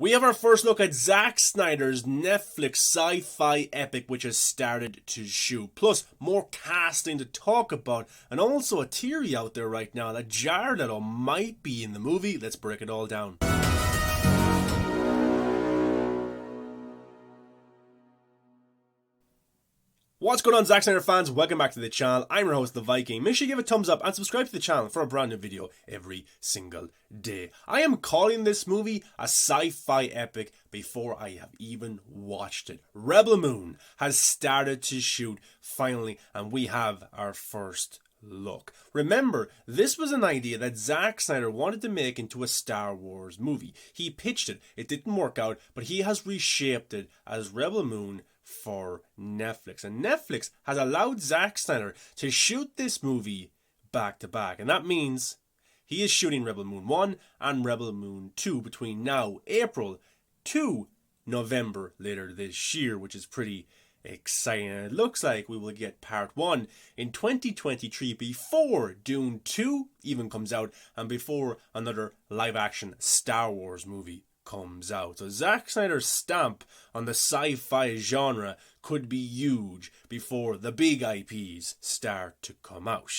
We have our first look at Zack Snyder's Netflix sci-fi epic which has started to shoot. Plus, more casting to talk about, and also a theory out there right now that Jared Leto might be in the movie. Let's break it all down. What's going on, Zack Snyder fans? Welcome back to the channel. I'm your host, the Viking. Make sure you give a thumbs up and subscribe to the channel for a brand new video every single day. I am calling this movie a sci-fi epic before I have even watched it. Rebel Moon has started to shoot finally, and we have our first look. Remember, this was an idea that Zack Snyder wanted to make into a Star Wars movie. He pitched it, it didn't work out, but he has reshaped it as Rebel Moon for Netflix. And Netflix has allowed Zack Snyder to shoot this movie back to back. And that means he is shooting Rebel Moon 1 and Rebel Moon 2 between now, April, to November later this year, which is pretty exciting. And it looks like we will get part 1 in 2023 before Dune 2 even comes out and before another live action Star Wars movie comes out. So Zack Snyder's stamp on the sci-fi genre could be huge before the big IPs start to come out.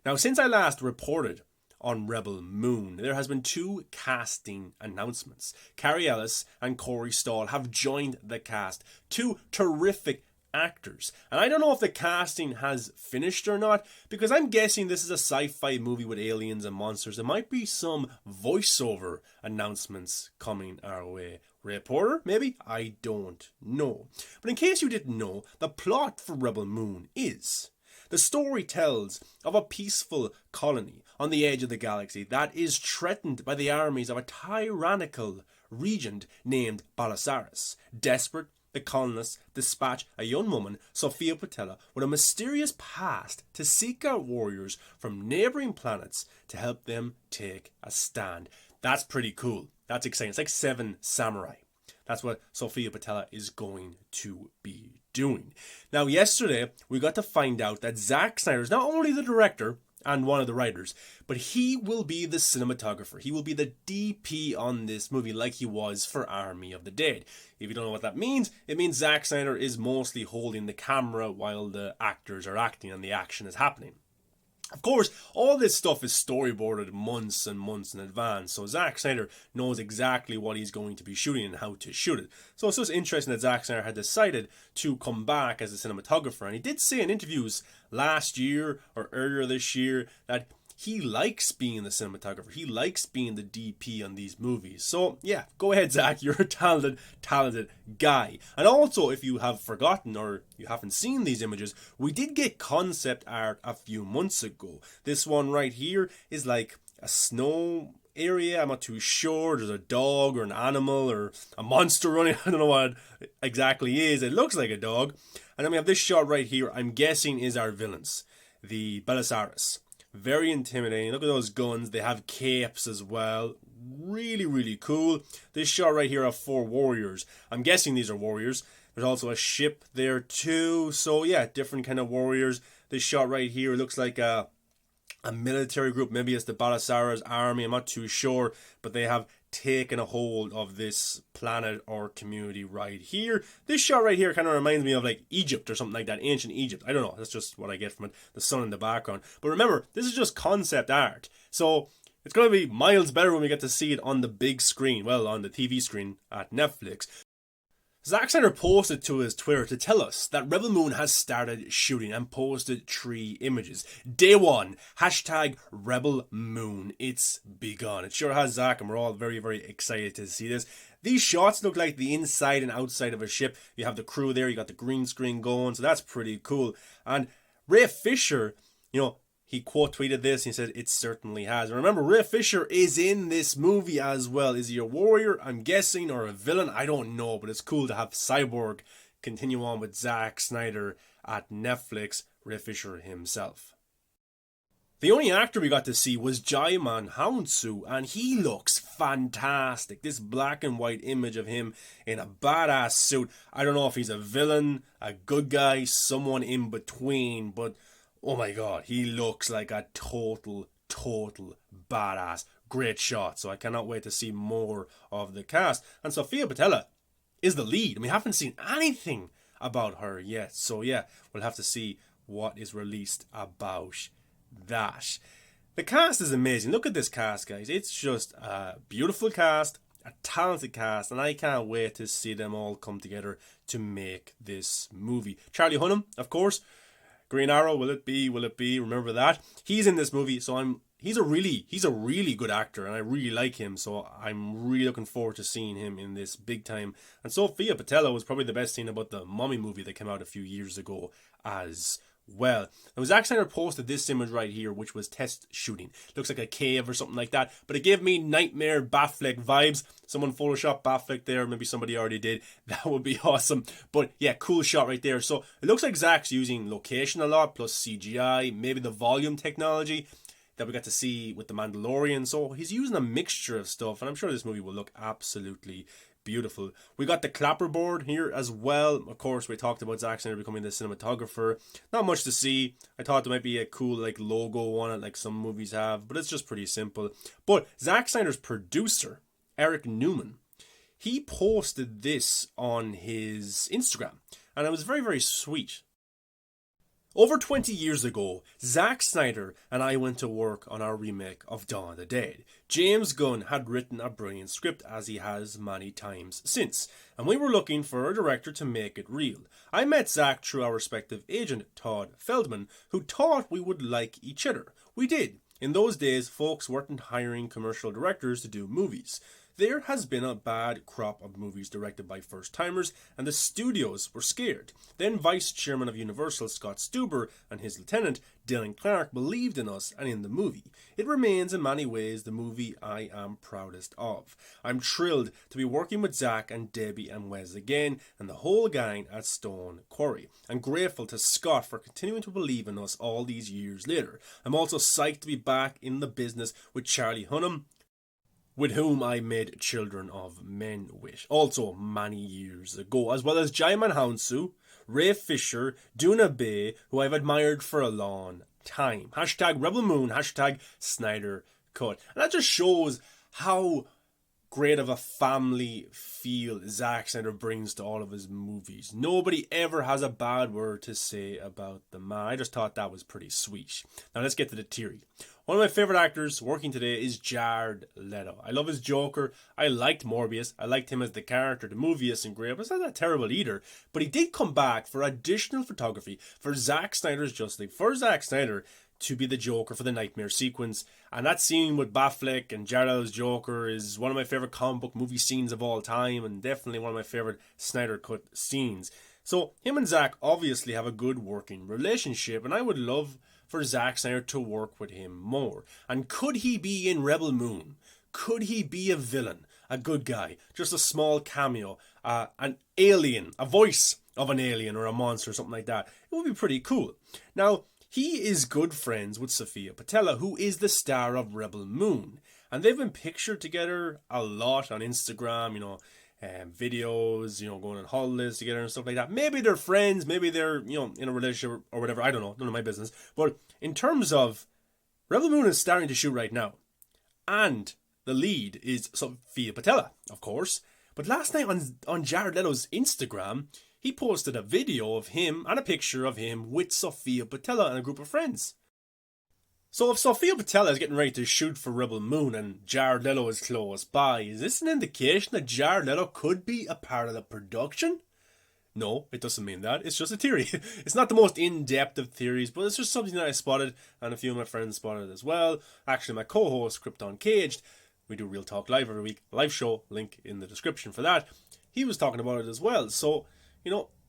Now, since I last reported on Rebel Moon, there has been 2 casting announcements. Carrie Ellis and Corey Stoll have joined the cast. 2 terrific actors. And I don't know if the casting has finished or not, because I'm guessing this is a sci-fi movie with aliens and monsters. There might be some voiceover announcements coming our way. Ray Porter, maybe? I don't know. But in case you didn't know, the plot for Rebel Moon is: the story tells of a peaceful colony on the edge of the galaxy that is threatened by the armies of a tyrannical regent named Balasaris. Desperate, the colonists dispatch a young woman, Sophia Patella, with a mysterious past to seek out warriors from neighbouring planets to help them take a stand. That's pretty cool. That's exciting. It's like 7 Samurai. That's what Sophia Patella is going to be doing. Now, yesterday, we got to find out that Zack Snyder is not only the director and one of the writers, but he will be the cinematographer. He will be the DP on this movie, like he was for Army of the Dead. If you don't know what that means, it means Zack Snyder is mostly holding the camera while the actors are acting and the action is happening. Of course, all this stuff is storyboarded months and months in advance, so Zack Snyder knows exactly what he's going to be shooting and how to shoot it. So it's just interesting that Zack Snyder had decided to come back as a cinematographer, and he did say in interviews last year or earlier this year that he likes being the cinematographer. He likes being the DP on these movies. So yeah, go ahead, Zack. You're a talented guy. And also, if you have forgotten or you haven't seen these images, we did get concept art a few months ago. This one right here is like a snow area. I'm not too sure. There's a dog or an animal or a monster running. I don't know what it exactly is. It looks like a dog. And then we have this shot right here, I'm guessing is our villains, the Balasaris. Very intimidating. Look at those guns. They have capes as well. Really, really cool. This shot right here of 4 warriors. I'm guessing these are warriors. There's also a ship there too. So yeah, different kind of warriors. This shot right here looks like a military group. Maybe it's the Balasaris army. I'm not too sure. But they have taken a hold of this planet or community right here. This shot right here kind of reminds me of like Egypt or something like that, ancient Egypt. I don't know, that's just what I get from it, the sun in the background. But remember, this is just concept art, so it's going to be miles better when we get to see it on the big screen, well, on the TV screen at Netflix. Zack Snyder posted to his Twitter to tell us that Rebel Moon has started shooting and posted 3 images. Day 1, hashtag Rebel Moon. It's begun. It sure has, Zack, and we're all very, very excited to see this. These shots look like the inside and outside of a ship. You have the crew there, you got the green screen going, so that's pretty cool. And Ray Fisher, you know, he quote tweeted this. He said, "It certainly has." And remember, Ray Fisher is in this movie as well. Is he a warrior, I'm guessing, or a villain? I don't know, but it's cool to have Cyborg continue on with Zack Snyder at Netflix, Ray Fisher himself. The only actor we got to see was Jaimin Hounsou, and he looks fantastic. This black and white image of him in a badass suit. I don't know if he's a villain, a good guy, someone in between, but oh my god, he looks like a total badass. great shot. So I cannot wait to see more of the cast. And Sofia Boutella is the lead. We haven't seen anything about her yet. So yeah, we'll have to see what is released about that. The cast is amazing. Look at this cast, guys. It's just a beautiful cast, a talented cast, and I can't wait to see them all come together to make this movie. Charlie Hunnam, of course. Green Arrow, will it be? Remember that. He's in this movie, so he's a really good actor, and I really like him, so I'm really looking forward to seeing him in this big time. And Sofia Boutella was probably the best thing about the Mummy movie that came out a few years ago as well. Now, Zack Snyder posted this image right here, which was test shooting. Looks like a cave or something like that, but it gave me Nightmare Batfleck vibes. Someone photoshopped Batfleck there, maybe somebody already did. That would be awesome. But yeah, cool shot right there. So it looks like Zack's using location a lot, plus CGI, maybe the volume technology that we got to see with The Mandalorian. So he's using a mixture of stuff, and I'm sure this movie will look absolutely beautiful. We got the clapperboard here as well. Of course, we talked about Zack Snyder becoming the cinematographer. Not much to see. I thought there might be a cool logo on it like some movies have, but it's just pretty simple. But Zack Snyder's producer, Eric Newman, he posted this on his Instagram, and it was very, very sweet. Over 20 years ago, Zack Snyder and I went to work on our remake of Dawn of the Dead. James Gunn had written a brilliant script, as he has many times since, and we were looking for a director to make it real. I met Zack through our respective agent, Todd Feldman, who thought we would like each other. We did. In those days, folks weren't hiring commercial directors to do movies. There has been a bad crop of movies directed by first-timers, and the studios were scared. Then Vice Chairman of Universal, Scott Stuber, and his lieutenant, Dylan Clark, believed in us and in the movie. It remains in many ways the movie I am proudest of. I'm thrilled to be working with Zack and Debbie and Wes again, and the whole gang at Stone Quarry. I'm grateful to Scott for continuing to believe in us all these years later. I'm also psyched to be back in the business with Charlie Hunnam, with whom I made Children of Men with, also many years ago, as well as Jaimin Hansu, Ray Fisher, Duna Bay, who I've admired for a long time. Hashtag Rebel Moon, hashtag Snyder Cut. And that just shows how great of a family feel Zack Snyder brings to all of his movies. Nobody ever has a bad word to say about the man. I just thought that was pretty sweet. Now let's get to the theory. One of my favourite actors working today is Jared Leto. I love his Joker. I liked Morbius. I liked him as the character. The movie isn't great, but it's not that terrible either. But he did come back for additional photography for Zack Snyder's Justice League. For Zack Snyder to be the Joker for the Nightmare sequence. And that scene with Batfleck and Jared Leto's Joker is one of my favourite comic book movie scenes of all time, and definitely one of my favourite Snyder Cut scenes. So him and Zack obviously have a good working relationship, and I would love for Zack Snyder to work with him more. And could he be in Rebel Moon? Could he be a villain? A good guy? Just a small cameo? An alien? A voice of an alien or a monster or something like that? It would be pretty cool. Now, he is good friends with Sofia Boutella, who is the star of Rebel Moon. And they've been pictured together a lot on Instagram, videos, going on holidays together and stuff like that. Maybe they're friends, maybe they're, in a relationship or whatever. I don't know, none of my business. But in terms of, Rebel Moon is starting to shoot right now. And the lead is Sofia Boutella, of course. But last night on Jared Leto's Instagram, he posted a video of him and a picture of him with Sofia Boutella and a group of friends. So if Sofia Boutella is getting ready to shoot for Rebel Moon and Jared Leto is close by, is this an indication that Jared Leto could be a part of the production? No, it doesn't mean that. It's just a theory. It's not the most in-depth of theories, but it's just something that I spotted, and a few of my friends spotted as well. Actually, my co-host, Krypton Caged, we do Real Talk Live every week, live show, link in the description for that. He was talking about it as well. So,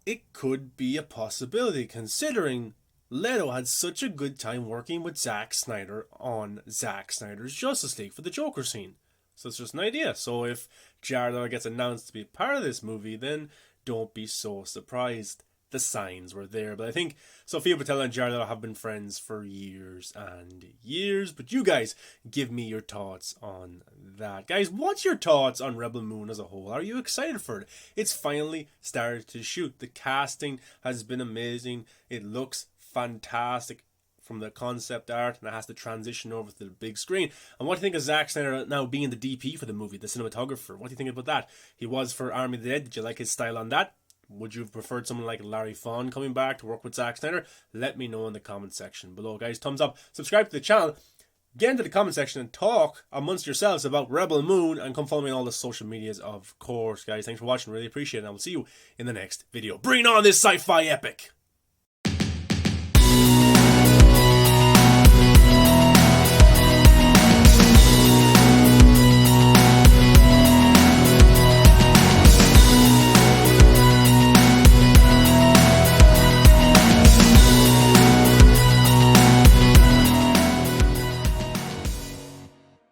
it could be a possibility, considering Leto had such a good time working with Zack Snyder on Zack Snyder's Justice League for the Joker scene. So it's just an idea. So if Jared Leto gets announced to be part of this movie, then don't be so surprised. The signs were there. But I think Sofia Boutella and Jared Leto have been friends for years and years. But you guys, give me your thoughts on that. Guys, what's your thoughts on Rebel Moon as a whole? Are you excited for it? It's finally started to shoot. The casting has been amazing. It looks fantastic. from the concept art, and it has to transition over to the big screen. And what do you think of Zack Snyder now being the DP for the movie, the cinematographer? What do you think about that? He was for Army of the Dead. Did you like his style on that? Would you have preferred someone like Larry Fawn coming back to work with Zack Snyder? Let me know in the comment section below, guys. Thumbs up, subscribe to the channel, get into the comment section and talk amongst yourselves about Rebel Moon, and come follow me on all the social medias, of course, guys. Thanks for watching, really appreciate it, and I will see you in the next video. Bring on this sci-fi epic!